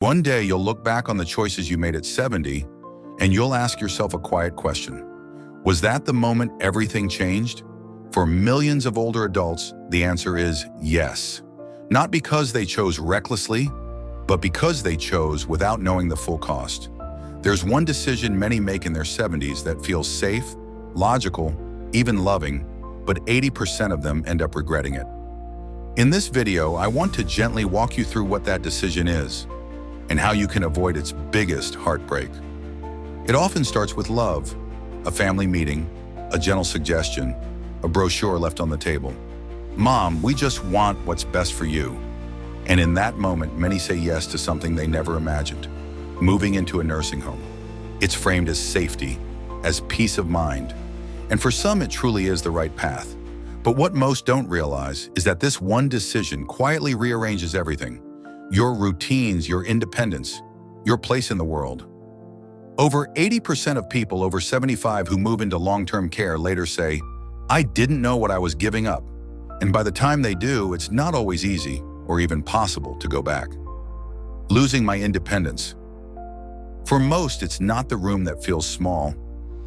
One day you'll look back on the choices you made at 70 and you'll ask yourself a quiet question. Was that the moment everything changed? For millions of older adults, the answer is yes. Not because they chose recklessly, but because they chose without knowing the full cost. There's one decision many make in their 70s that feels safe, logical, even loving, but 80% of them end up regretting it. In this video, I want to gently walk you through what that decision is and how you can avoid its biggest heartbreak. It often starts with love, a family meeting, a gentle suggestion, a brochure left on the table. Mom, we just want what's best for you. And in that moment, many say yes to something they never imagined, moving into a nursing home. It's framed as safety, as peace of mind. And for some, it truly is the right path. But what most don't realize is that this one decision quietly rearranges everything. Your routines, your independence, your place in the world. Over 80% of people over 75 who move into long-term care later say, I didn't know what I was giving up. And by the time they do, it's not always easy or even possible to go back. Losing my independence. For most, it's not the room that feels small.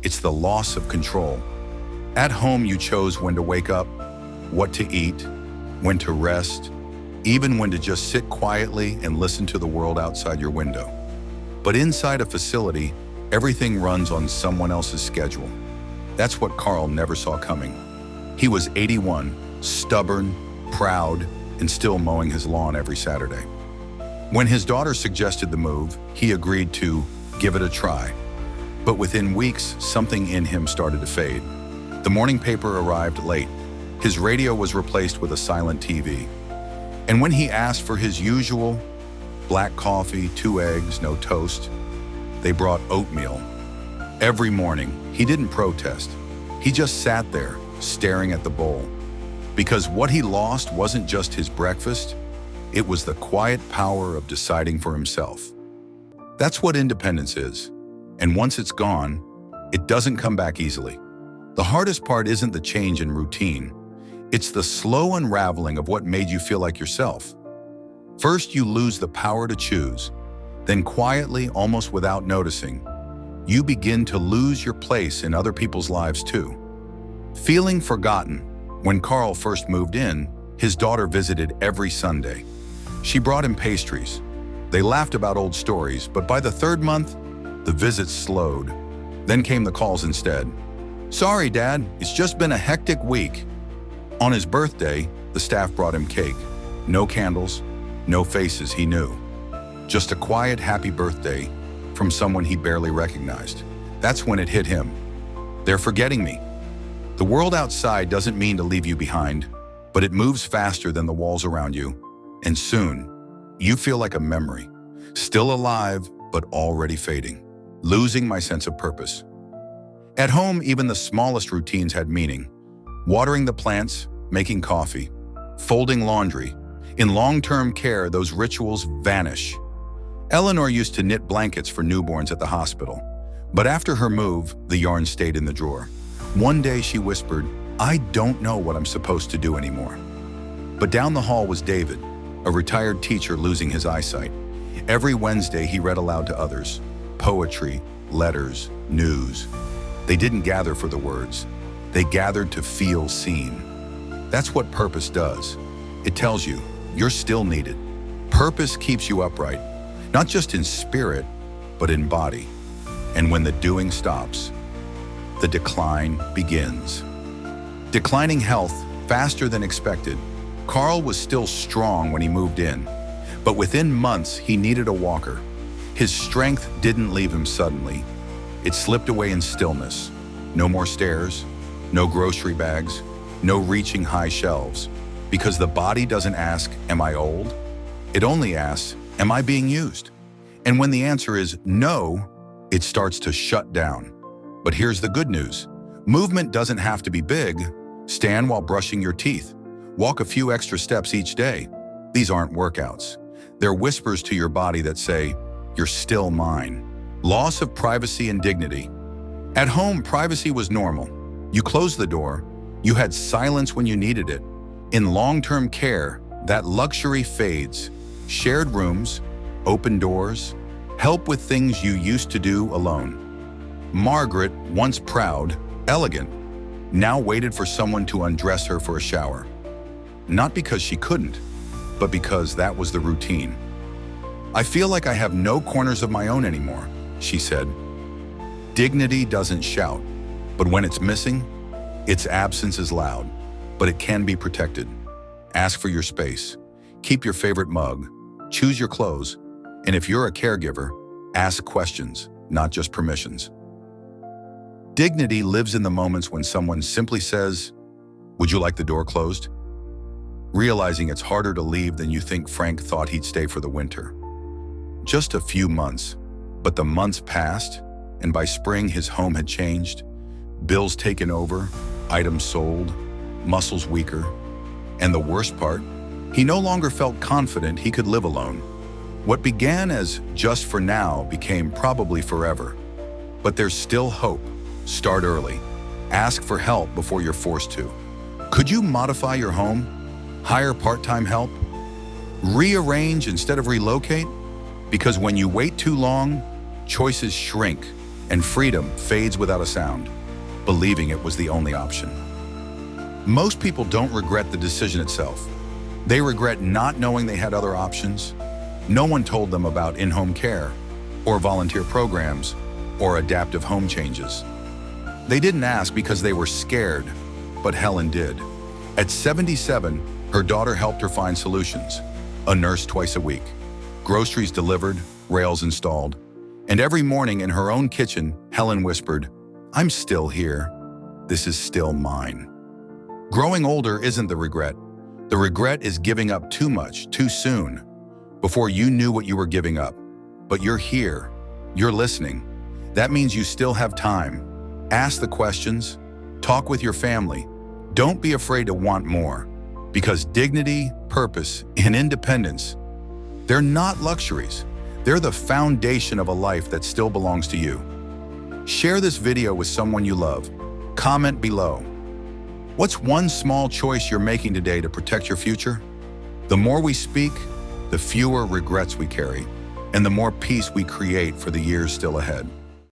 It's the loss of control. At home, you chose when to wake up, what to eat, when to rest, even when to just sit quietly and listen to the world outside your window. But inside a facility, everything runs on someone else's schedule. That's what Carl never saw coming. He was 81, stubborn, proud, and still mowing his lawn every Saturday. When his daughter suggested the move, he agreed to give it a try. But within weeks, something in him started to fade. The morning paper arrived late. His radio was replaced with a silent TV. And when he asked for his usual black coffee, 2 eggs, no toast, they brought oatmeal. Every morning, he didn't protest. He just sat there, staring at the bowl. Because what he lost wasn't just his breakfast, it was the quiet power of deciding for himself. That's what independence is. And once it's gone, it doesn't come back easily. The hardest part isn't the change in routine. It's the slow unraveling of what made you feel like yourself. First, you lose the power to choose. Then quietly, almost without noticing, you begin to lose your place in other people's lives too. Feeling forgotten. When Carl first moved in, his daughter visited every Sunday. She brought him pastries. They laughed about old stories, but by the 3rd month, the visits slowed. Then came the calls instead. Sorry, Dad, it's just been a hectic week. On his birthday, the staff brought him cake. No candles, no faces he knew. Just a quiet, happy birthday from someone he barely recognized. That's when it hit him. They're forgetting me. The world outside doesn't mean to leave you behind, but it moves faster than the walls around you. And soon, you feel like a memory, still alive, but already fading, losing my sense of purpose. At home, even the smallest routines had meaning. Watering the plants, making coffee, folding laundry. In long-term care, those rituals vanish. Eleanor used to knit blankets for newborns at the hospital, but after her move, the yarn stayed in the drawer. One day she whispered, I don't know what I'm supposed to do anymore. But down the hall was David, a retired teacher losing his eyesight. Every Wednesday he read aloud to others, poetry, letters, news. They didn't gather for the words. They gathered to feel seen. That's what purpose does. It tells you you're still needed. Purpose keeps you upright, not just in spirit, but in body. And when the doing stops, the decline begins. Declining health faster than expected. Carl was still strong when he moved in, but within months he needed a walker. His strength didn't leave him suddenly. It slipped away in stillness. No more stairs, no grocery bags, no reaching high shelves. Because the body doesn't ask, am I old? It only asks, am I being used? And when the answer is no, it starts to shut down. But here's the good news. Movement doesn't have to be big. Stand while brushing your teeth. Walk a few extra steps each day. These aren't workouts. They're whispers to your body that say, you're still mine. Loss of privacy and dignity. At home, privacy was normal. You closed the door. You had silence when you needed it. In long-term care, that luxury fades. Shared rooms, open doors, help with things you used to do alone. Margaret, once proud, elegant, now waited for someone to undress her for a shower. Not because she couldn't, but because that was the routine. "I feel like I have no corners of my own anymore," she said. Dignity doesn't shout, but when it's missing, its absence is loud, but it can be protected. Ask for your space. Keep your favorite mug. Choose your clothes. And if you're a caregiver, ask questions, not just permissions. Dignity lives in the moments when someone simply says, "Would you like the door closed?" Realizing it's harder to leave than you think. Frank thought he'd stay for the winter. Just a few months, but the months passed, and by spring his home had changed. Bills taken over, items sold, muscles weaker. And the worst part, he no longer felt confident he could live alone. What began as just for now became probably forever. But there's still hope. Start early. Ask for help before you're forced to. Could you modify your home? Hire part-time help? Rearrange instead of relocate? Because when you wait too long, choices shrink and freedom fades without a sound, believing it was the only option. Most people don't regret the decision itself. They regret not knowing they had other options. No one told them about in-home care, or volunteer programs, or adaptive home changes. They didn't ask because they were scared, but Helen did. At 77, her daughter helped her find solutions. A nurse twice a week, groceries delivered, rails installed. And every morning in her own kitchen, Helen whispered, "I'm still here. This is still mine." Growing older isn't the regret. The regret is giving up too much, too soon, before you knew what you were giving up. But you're here. You're listening. That means you still have time. Ask the questions. Talk with your family. Don't be afraid to want more. Because dignity, purpose, and independence, they're not luxuries. They're the foundation of a life that still belongs to you. Share this video with someone you love. Comment below. What's one small choice you're making today to protect your future? The more we speak, the fewer regrets we carry, and the more peace we create for the years still ahead.